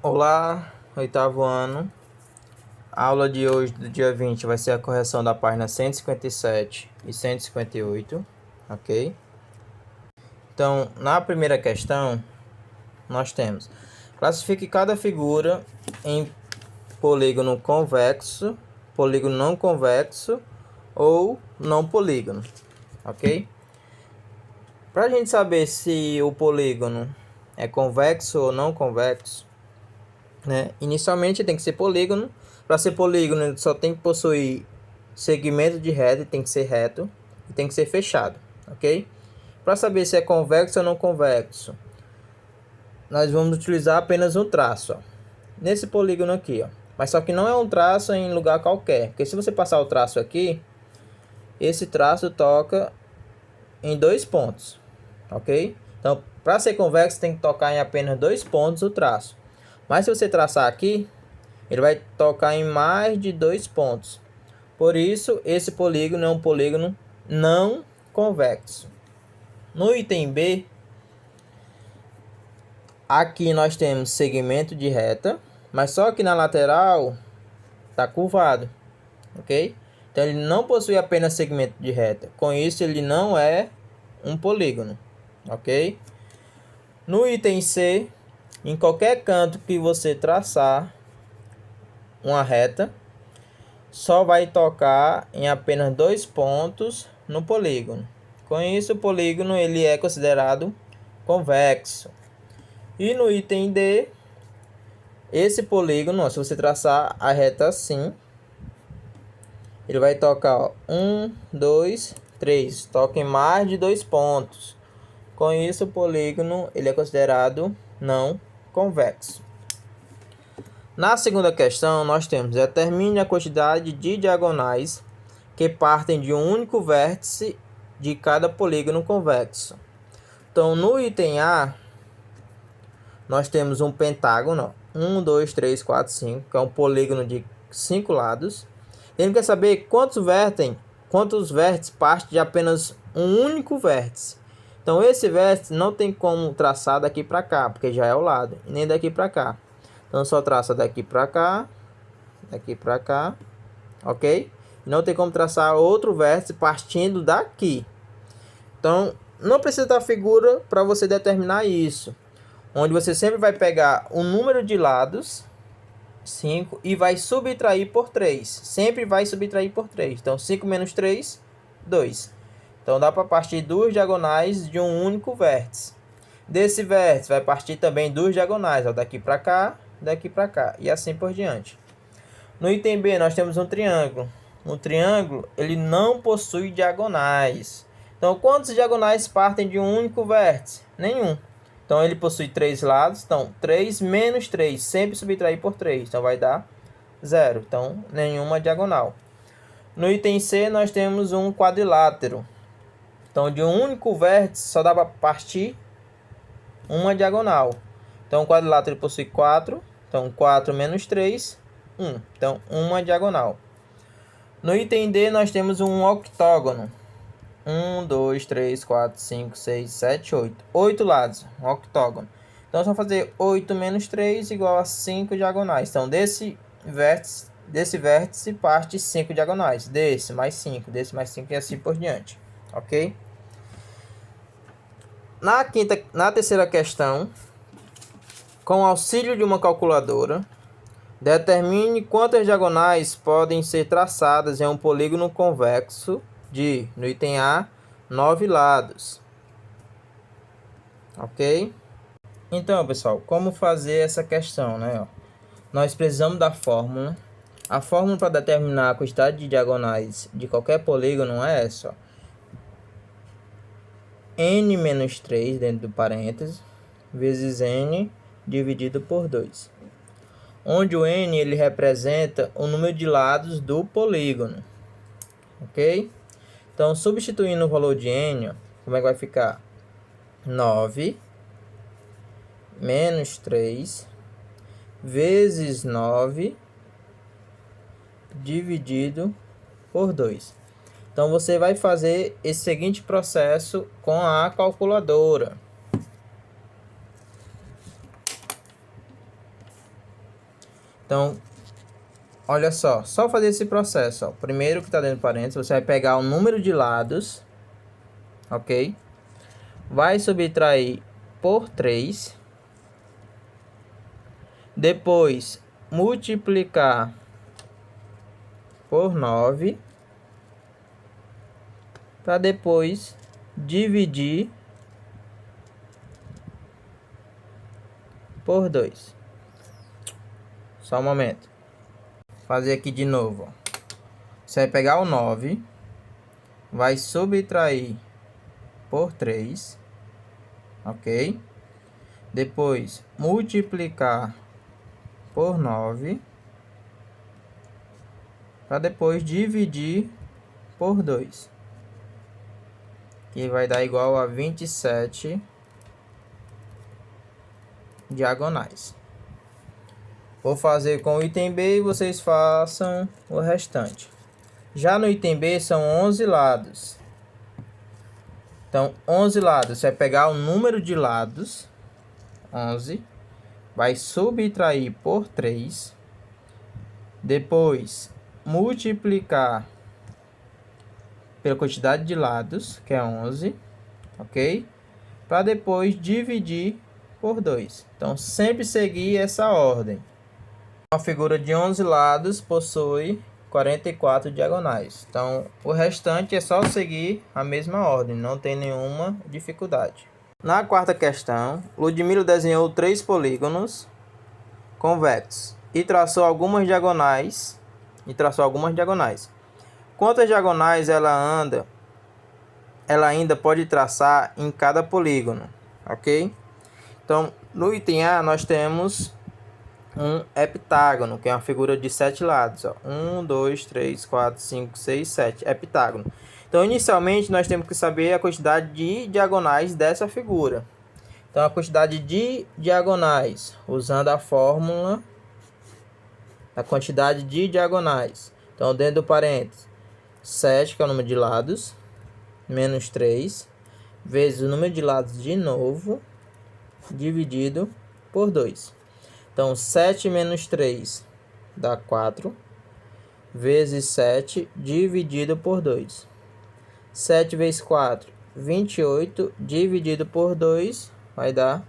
Olá, oitavo ano. A aula de hoje, do dia 20, vai ser a correção da página 157 e 158, ok? Então, na primeira questão, nós temos: classifique cada figura em polígono convexo, polígono não convexo ou não polígono, ok? Para a gente saber se o polígono é convexo ou não convexo, né? Inicialmente tem que ser polígono. Para ser polígono, ele só tem que possuir segmento de reta, tem que ser reto e tem que ser fechado, ok? Para saber se é convexo ou não convexo, nós vamos utilizar apenas um traço, ó. Nesse polígono aqui, ó. Mas só que não é um traço em lugar qualquer, porque se você passar o traço aqui, esse traço toca em dois pontos, ok? Então, para ser convexo, tem que tocar em apenas dois pontos o traço. Mas se você traçar aqui, ele vai tocar em mais de dois pontos. Por isso, esse polígono é um polígono não convexo. No item B, aqui nós temos segmento de reta, mas só que na lateral está curvado, ok? Então ele não possui apenas segmento de reta. Com isso, ele não é um polígono, ok? No item C, em qualquer canto que você traçar uma reta, só vai tocar em apenas dois pontos no polígono. Com isso, o polígono ele é considerado convexo. E no item D, esse polígono, ó, se você traçar a reta assim, ele vai tocar, ó, 1, 2, 3, toca em mais de dois pontos. Com isso, o polígono ele é considerado não convexo. Na segunda questão, nós temos: determine a quantidade de diagonais que partem de um único vértice de cada polígono convexo. Então, no item A, nós temos um pentágono, 1, 2, 3, 4, 5, que é um polígono de 5 lados. Ele quer saber quantos vértices partem de apenas um único vértice. Então, esse vértice não tem como traçar daqui para cá, porque já é o lado, e nem daqui para cá. Então, só traça daqui para cá, ok? Não tem como traçar outro vértice partindo daqui. Então, não precisa da figura para você determinar isso. Onde você sempre vai pegar o número de lados, 5, e vai subtrair por 3. Sempre vai subtrair por 3. Então, 5 menos 3, 2. Então, dá para partir duas diagonais de um único vértice. Desse vértice, vai partir também duas diagonais, ó, daqui para cá, e assim por diante. No item B, nós temos um triângulo. Um triângulo, ele não possui diagonais. Então, quantos diagonais partem de um único vértice? Nenhum. Então, ele possui três lados. Então, 3 menos 3, sempre subtrair por 3. Então, vai dar 0. Então, nenhuma diagonal. No item C, nós temos um quadrilátero. Então, de um único vértice, só dá para partir uma diagonal. Então, o quadrilátero possui 4. Então, 4 menos 3, 1. Então, uma diagonal. No item D, nós temos um octógono. 1, 2, 3, 4, 5, 6, 7, 8. 8 lados, um octógono. Então, é só fazer 8 menos 3 igual a 5 diagonais. Então, desse vértice parte 5 diagonais. Desse mais 5, desse mais 5 e assim por diante. Ok? Na terceira questão, com auxílio de uma calculadora, determine quantas diagonais podem ser traçadas em um polígono convexo de, no item A, 9 lados. Ok? Então, pessoal, como fazer essa questão, né? Nós precisamos da fórmula. A fórmula para determinar a quantidade de diagonais de qualquer polígono é essa, ó. N menos 3 dentro do parênteses, vezes N dividido por 2. Onde o N ele representa o número de lados do polígono. Ok? Então, substituindo o valor de N, ó, como é que vai ficar? 9 menos 3 vezes 9 dividido por 2. Então, você vai fazer esse seguinte processo com a calculadora. Então, olha só fazer esse processo, ó. Primeiro que está dentro do parênteses, você vai pegar o número de lados, ok? Vai subtrair por 3. Depois, multiplicar por 9. Para depois dividir por 2. Só um momento. Fazer aqui de novo, ó. Você vai pegar o 9, vai subtrair por 3, ok? Depois multiplicar por 9, para depois dividir por 2, que vai dar igual a 27 diagonais. Vou fazer com o item B e vocês façam o restante. Já no item B são 11 lados. Então, 11 lados, você vai pegar o número de lados, 11, vai subtrair por 3, depois multiplicar pela quantidade de lados, que é 11, ok? Para depois dividir por 2. Então, sempre seguir essa ordem. Uma figura de 11 lados possui 44 diagonais. Então, o restante é só seguir a mesma ordem, não tem nenhuma dificuldade. Na quarta questão, Ludmila desenhou 3 polígonos convexos e traçou algumas diagonais. Quantas diagonais ela ainda pode traçar em cada polígono, ok? Então, no item A, nós temos um heptágono, que é uma figura de 7 lados. 1, 2, 3, 4, 5, 6, 7. Heptágono. Então, inicialmente, nós temos que saber a quantidade de diagonais dessa figura. Então, a quantidade de diagonais, usando a fórmula da quantidade de diagonais. Então, dentro do parênteses, 7, que é o número de lados, menos 3, vezes o número de lados de novo, dividido por 2. Então, 7 menos 3 dá 4, vezes 7, dividido por 2. 7 vezes 4, 28, dividido por 2, vai dar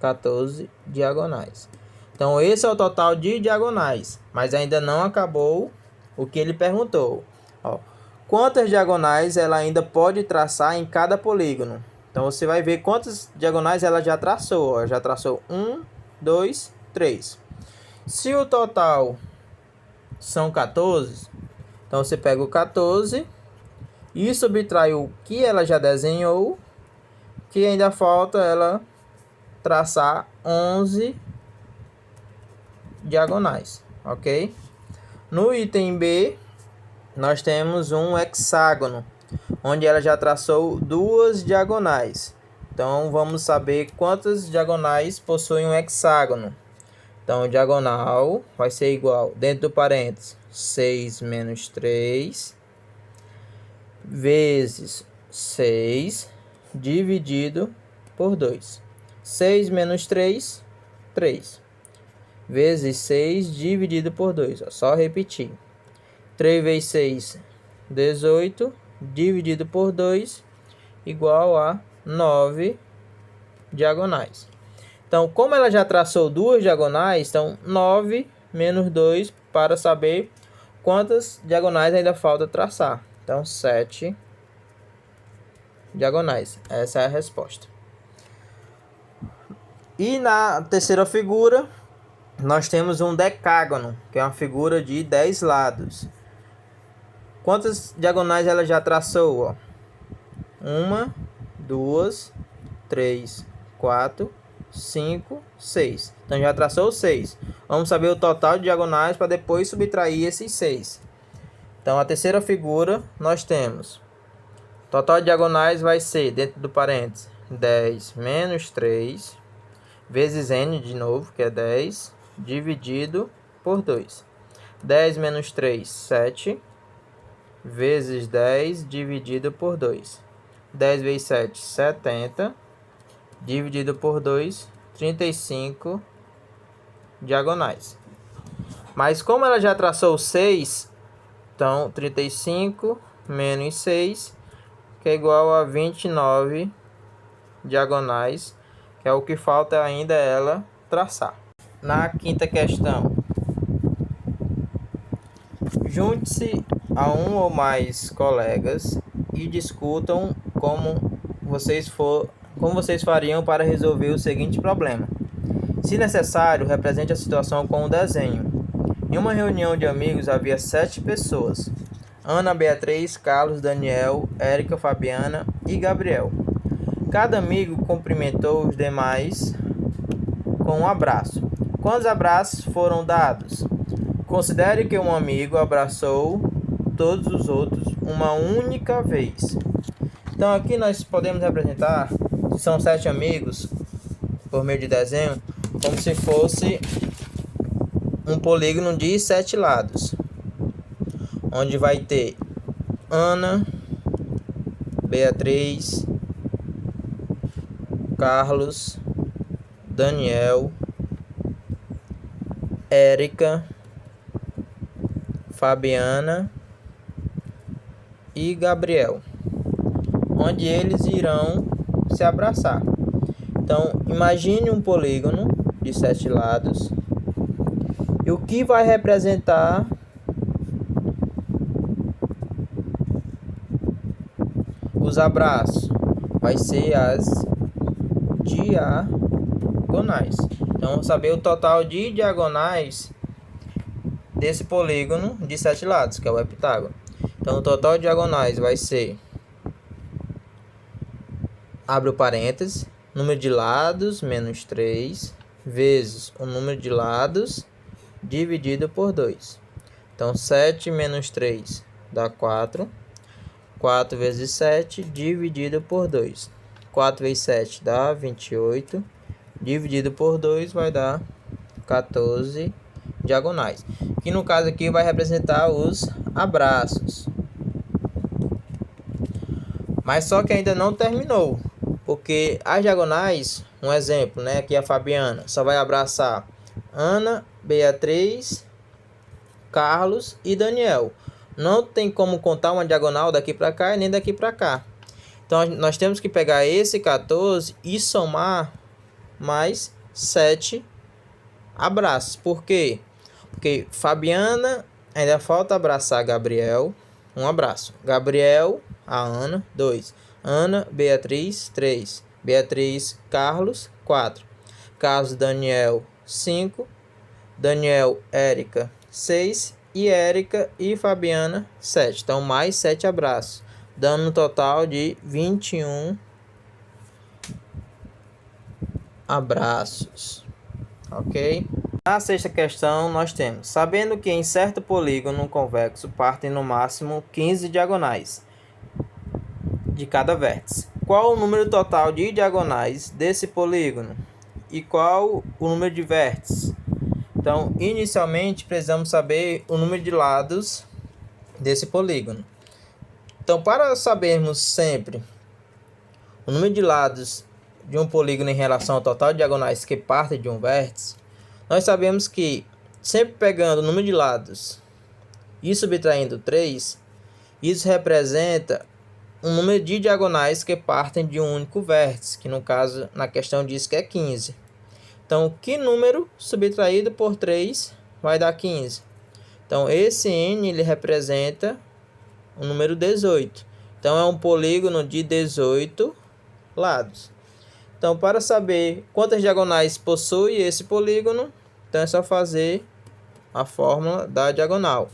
14 diagonais. Então, esse é o total de diagonais, mas ainda não acabou o que ele perguntou. Ó, quantas diagonais ela ainda pode traçar em cada polígono? Então, você vai ver quantas diagonais ela já traçou. Ó, já traçou 1, 2, 3. Se o total são 14, então você pega o 14 e subtrai o que ela já desenhou, que ainda falta ela traçar 11 diagonais, ok? No item B, nós temos um hexágono, onde ela já traçou 2 diagonais. Então, vamos saber quantas diagonais possui um hexágono. Então, diagonal vai ser igual, dentro do parênteses, 6 menos 3, vezes 6, dividido por 2. 6 menos 3, 3. Vezes 6, dividido por 2. Só repetir. 3 vezes 6, 18, dividido por 2, igual a 9 diagonais. Então, como ela já traçou 2 diagonais, então 9 menos 2 para saber quantas diagonais ainda falta traçar. Então, 7 diagonais. Essa é a resposta. E na terceira figura, nós temos um decágono, que é uma figura de 10 lados. Quantas diagonais ela já traçou? 1, 2, 3, 4, 5, 6. Então já traçou 6. Vamos saber o total de diagonais para depois subtrair esses 6. Então a terceira figura nós temos. Total de diagonais vai ser, dentro do parênteses, 10 menos 3, vezes n de novo, que é 10, dividido por 2. 10 menos 3, 7, vezes 10, dividido por 2. 10 vezes 7, 70. Dividido por 2, 35 diagonais. Mas como ela já traçou 6, então 35 menos 6, que é igual a 29 diagonais, que é o que falta ainda ela traçar. Na quinta questão, junte-se a um ou mais colegas e discutam como vocês fariam para resolver o seguinte problema. Se necessário, represente a situação com um desenho. Em uma reunião de amigos havia 7 pessoas: Ana, Beatriz, Carlos, Daniel, Érica, Fabiana e Gabriel. Cada amigo cumprimentou os demais com um abraço. Quantos abraços foram dados? Considere que um amigo abraçou todos os outros uma única vez. Então aqui nós podemos representar, se são 7 amigos, por meio de desenho, como se fosse um polígono de 7 lados, onde vai ter Ana, Beatriz, Carlos, Daniel, Érica, Fabiana e Gabriel, onde eles irão se abraçar. Então, imagine um polígono de 7 lados. E o que vai representar os abraços? Vai ser as diagonais. Então, vamos saber o total de diagonais desse polígono de 7 lados, que é o heptágono. Então, o total de diagonais vai ser, abre o parênteses, número de lados menos 3 vezes o número de lados dividido por 2. Então, 7 menos 3 dá 4. 4 vezes 7 dividido por 2. 4 vezes 7 dá 28. Dividido por 2 vai dar 14 diagonais. Que no caso aqui vai representar os abraços. Mas só que ainda não terminou. Porque as diagonais, um exemplo, né? Aqui a Fabiana só vai abraçar Ana, Beatriz, Carlos e Daniel. Não tem como contar uma diagonal daqui para cá e nem daqui para cá. Então nós temos que pegar esse 14 e somar mais 7 abraços. Por quê? Porque Fabiana ainda falta abraçar Gabriel, um abraço. Gabriel, a Ana, 2. Ana, Beatriz, 3. Beatriz, Carlos, 4. Carlos, Daniel, 5. Daniel, Érica, 6. E Érica e Fabiana, 7. Então, mais 7 abraços, dando um total de 21 abraços. Ok? Na sexta questão, nós temos: sabendo que em certo polígono convexo partem no máximo 15 diagonais de cada vértice, qual o número total de diagonais desse polígono? E qual o número de vértices? Então, inicialmente, precisamos saber o número de lados desse polígono. Então, para sabermos sempre o número de lados de um polígono em relação ao total de diagonais que partem de um vértice, nós sabemos que, sempre pegando o número de lados e subtraindo 3, isso representa um número de diagonais que partem de um único vértice, que no caso, na questão diz que é 15. Então, que número subtraído por 3 vai dar 15? Então, esse n ele representa o número 18. Então, é um polígono de 18 lados. Então, para saber quantas diagonais possui esse polígono, então é só fazer a fórmula da diagonal.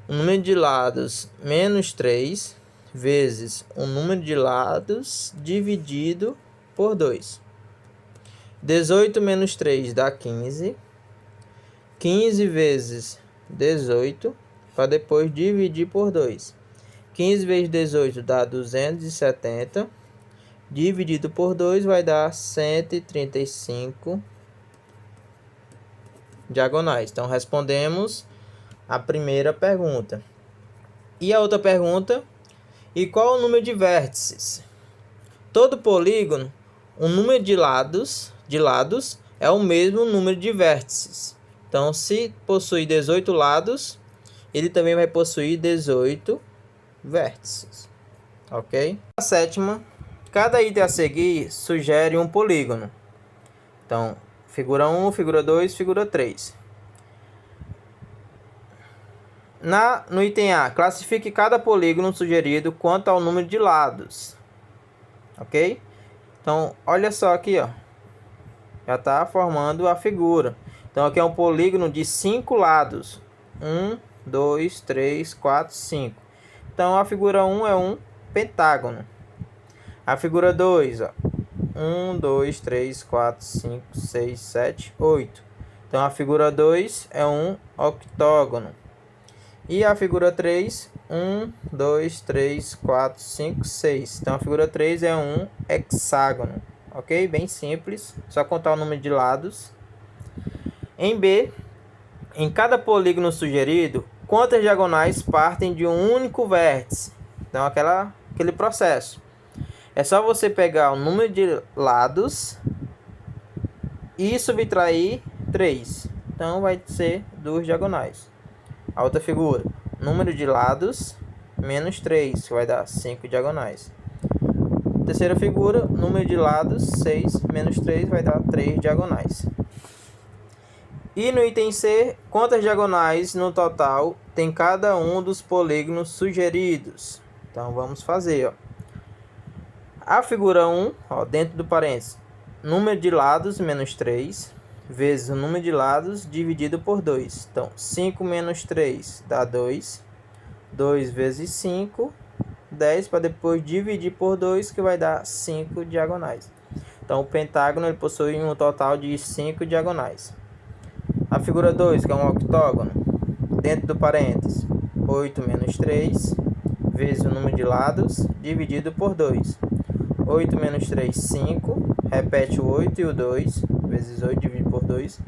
O número de lados menos 3 vezes o número de lados dividido por 2. 18 menos 3 dá 15. 15 vezes 18, para depois dividir por 2. 15 vezes 18 dá 270. Dividido por 2 vai dar 135 diagonais. Então, respondemos a primeira pergunta. E a outra pergunta: e qual o número de vértices? Todo polígono, o número de lados é o mesmo número de vértices. Então, se possui 18 lados, ele também vai possuir 18 vértices. Ok? A sétima, cada item a seguir sugere um polígono. Então, figura 1, figura 2, figura 3. No item A, classifique cada polígono sugerido quanto ao número de lados. Ok? Então, olha só aqui, ó. Já está formando a figura. Então, aqui é um polígono de 5 lados. 1, 2, 3, 4, 5. Então, a figura 1 é um pentágono. A figura 2, ó. 1, 2, 3, 4, 5, 6, 7, 8. Então, a figura 2 é um octógono. E a figura 3, 1, 2, 3, 4, 5, 6. Então, a figura 3 é um hexágono. Ok? Bem simples. Só contar o número de lados. Em B, em cada polígono sugerido, quantas diagonais partem de um único vértice? Então, aquele processo. É só você pegar o número de lados e subtrair 3. Então, vai ser 2 diagonais. A outra figura, número de lados menos 3, que vai dar 5 diagonais. Terceira figura, número de lados 6 menos 3 vai dar 3 diagonais. E no item C, quantas diagonais no total tem cada um dos polígonos sugeridos? Então, vamos fazer, ó. A figura 1, ó, dentro do parênteses, número de lados menos 3, vezes o número de lados dividido por 2. Então, 5 menos 3 dá 2. 2 vezes 5, 10, para depois dividir por 2, que vai dar 5 diagonais. Então, o pentágono ele possui um total de 5 diagonais. A figura 2, que é um octógono, dentro do parênteses, 8 menos 3, vezes o número de lados dividido por 2. 8 menos 3, 5. Repete o 8 e o 2. Vezes 8 dividido por 2.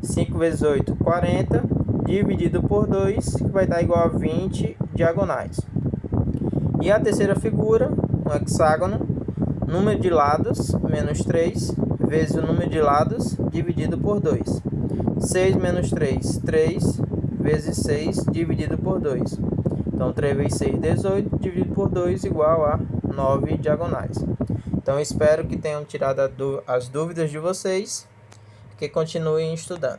5 vezes 8, 40. Dividido por 2, que vai dar igual a 20 diagonais. E a terceira figura, um hexágono. Número de lados, menos 3. Vezes o número de lados dividido por 2. 6 menos 3, 3. Vezes 6 dividido por 2. Então, 3 vezes 6, 18, dividido por 2, igual a 9 diagonais. Então, espero que tenham tirado as dúvidas de vocês, que continuem estudando.